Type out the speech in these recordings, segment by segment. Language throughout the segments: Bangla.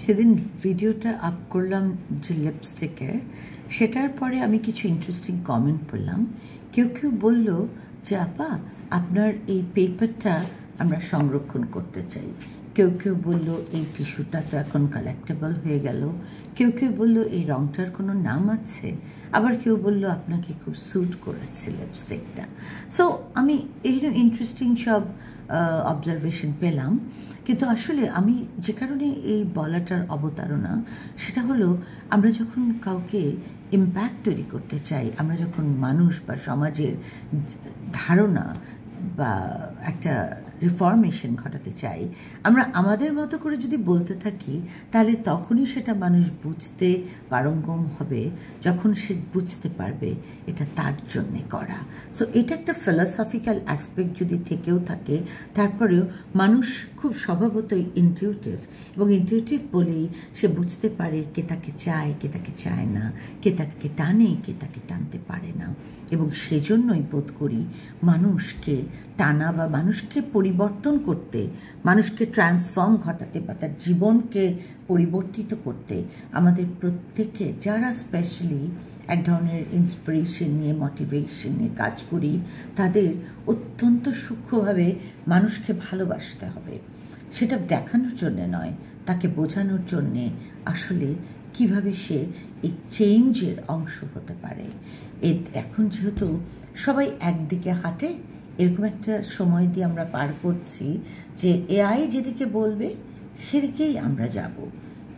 সেদিন ভিডিওটা আপ করলাম যে লিপস্টিকের, সেটার পরে আমি কিছু ইন্টারেস্টিং কমেন্ট পড়লাম। কেউ কেউ বলল যে আপা আপনার এই পেপারটা আমরা সংরক্ষণ করতে চাই। কেউ কেউ বলল এই টিস্যুটা তো এখন কালেক্টেবল হয়ে গেল। কেউ কেউ বলল এই রংটার কোনো নাম আছে। আবার কেউ বলল আপনাকে খুব স্যুট করেছে লিপস্টিকটা। সো আমি এই ইন্টারেস্টিং সব অবজারভেশন পেলাম। কিন্তু আসলে আমি যে কারণে এই বলাটার অবতারণা, সেটা হলো আমরা যখন কাউকে ইম্প্যাক্ট তৈরি করতে চাই, আমরা যখন মানুষ বা সমাজের ধারণা বা একটা রিফর্মেশন ঘটাতে চাই, আমরা আমাদের মতো করে যদি বলতে থাকি, তাহলে তখনই সেটা মানুষ বুঝতে পারঙ্গম হবে, যখন সে বুঝতে পারবে এটা তার জন্যে করা। সো এটা একটা ফিলসফিক্যাল অ্যাসপেক্ট যদি থেকেও থাকে, তারপরেও মানুষ খুব স্বভাবতই ইনটিউটিভ, এবং ইনটিউটিভ বলেই সে বুঝতে পারে কে তাকে চায়, কে তাকে চায় না, কে তাকে টানে, কে তাকে টানতে পারে না। এবং সেজন্যই বোধ করি মানুষকে টানা বা মানুষকে পরিবর্তন করতে, মানুষকে ট্রান্সফর্ম ঘটাতে বা তার জীবনকে পরিবর্তিত করতে আমাদের প্রত্যেকে, যারা স্পেশালি এক ধরনের ইন্সপিরেশন নিয়ে, মোটিভেশন নিয়ে কাজ করি, তাদের অত্যন্ত সূক্ষ্মভাবে মানুষকে ভালোবাসতে হবে। সেটা দেখানোর জন্যে নয়, তাকে বোঝানোর জন্যে আসলে কিভাবে সে এই চেঞ্জের অংশ হতে পারে। এখন যেহেতু সবাই একদিকে হাঁটে, এরকম একটা সময় দিয়ে আমরা পার করছি যে এআই যেদিকে বলবে সেদিকেই আমরা যাব।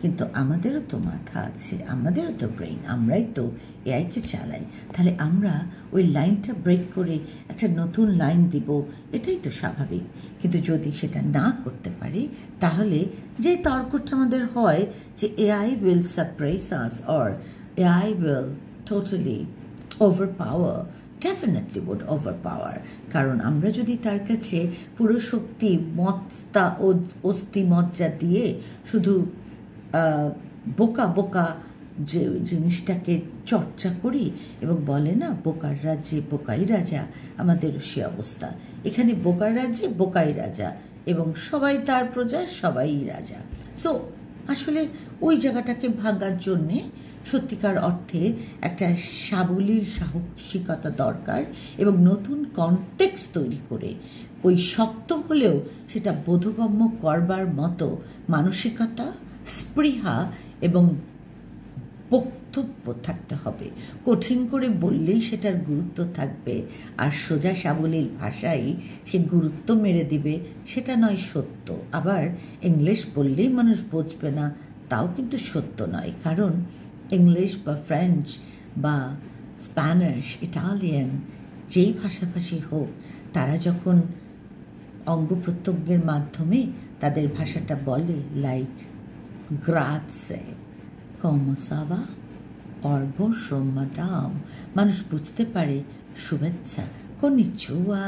কিন্তু আমাদেরও তো মাথা আছে, আমাদেরও তো ব্রেইন, আমরাই তো এআইকে চালাই। তাহলে আমরা ওই লাইনটা ব্রেক করে একটা নতুন লাইন দিব, এটাই তো স্বাভাবিক। কিন্তু যদি সেটা না করতে পারি, তাহলে যে তর্কটা আমাদের হয় যে AI will surprise us or AI will totally overpower, definitely would overpower. কারণ আমরা যদি তার কাছে পুরো শক্তি, মত্তা ও অস্থিমজ্জা দিয়ে শুধু বোকা বোকা যে জিনিসটাকে চর্চা করি, এবং বলে না বোকার রাজ্যে বোকাই রাজা, আমাদেরও সে অবস্থা। এখানে বোকার রাজ্যে বোকাই রাজা, এবং সবাই তার প্রজা, সবাই রাজা। সো আসলে ওই জায়গাটাকে ভাঙার জন্যে সত্যিকার অর্থে একটা সাবলীল সাহসিকতা দরকার, এবং নতুন কনটেক্সট তৈরি করে ওই শক্ত হলেও সেটা বোধগম্য করবার মতো মানসিকতা, স্পৃহা এবং বক্তব্য থাকতে হবে। কঠিন করে বললেই সেটার গুরুত্ব থাকবে, আর সোজা সাবলীল ভাষাই সে গুরুত্ব মেরে দিবে, সেটা নয় সত্য। আবার ইংলিশ বললেই মানুষ বুঝবে না, তাও কিন্তু সত্য নয়। কারণ ইংলিশ বা ফ্রেঞ্চ বা স্প্যানিশ, ইটালিয়ান, যেই ভাষাভাষী হোক, তারা যখন অঙ্গ প্রত্যঙ্গের মাধ্যমে তাদের ভাষাটা বলে, like গ্রাzie, come ça va, or bonjour madame, মানুষ বুঝতে পারে শুভেচ্ছা, konnichiwa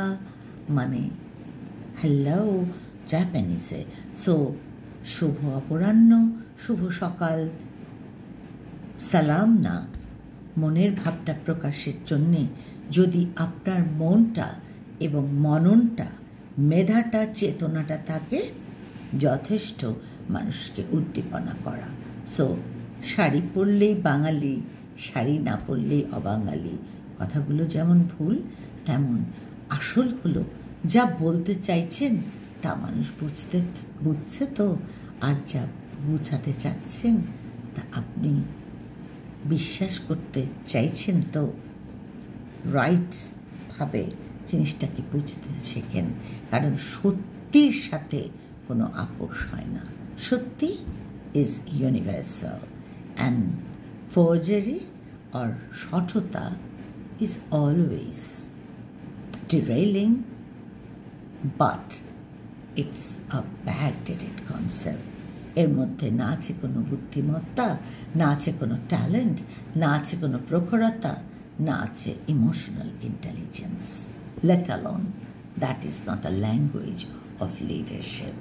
মানে হ্যালো জাপানিজে। সো শুভ অপরাহ্ন, শুভ সকাল, সালাম না, মনের ভাবটা প্রকাশের জন্যে যদি আপনার মনটা এবং মননটা, মেধাটা, চেতনাটা থাকে, যথেষ্ট মানুষকে উদ্দীপনা করা। সো শাড়ি পরলেই বাঙালি, শাড়ি না পরলেই অবাঙালি, কথাগুলো যেমন ভুল, তেমন আসল হলো যা বলতে চাইছেন তা মানুষ বুঝছে তো, আর যা বুঝাতে চাচ্ছেন তা আপনি বিশ্বাস করতে চাইছেন তো। রাইটভাবে জিনিসটাকে বুঝতে শেখেন, কারণ সত্যির সাথে কোনো আপোষ হয় না। সত্যি is universal, and forgery or সঠতা is always derailing, but it's a backdated concept. এর মধ্যে না আছে কোনো বুদ্ধিমত্তা, না আছে কোনো ট্যালেন্ট, না আছে কোনো প্রখরতা, না আছে emotional intelligence, let alone that is not a language of leadership.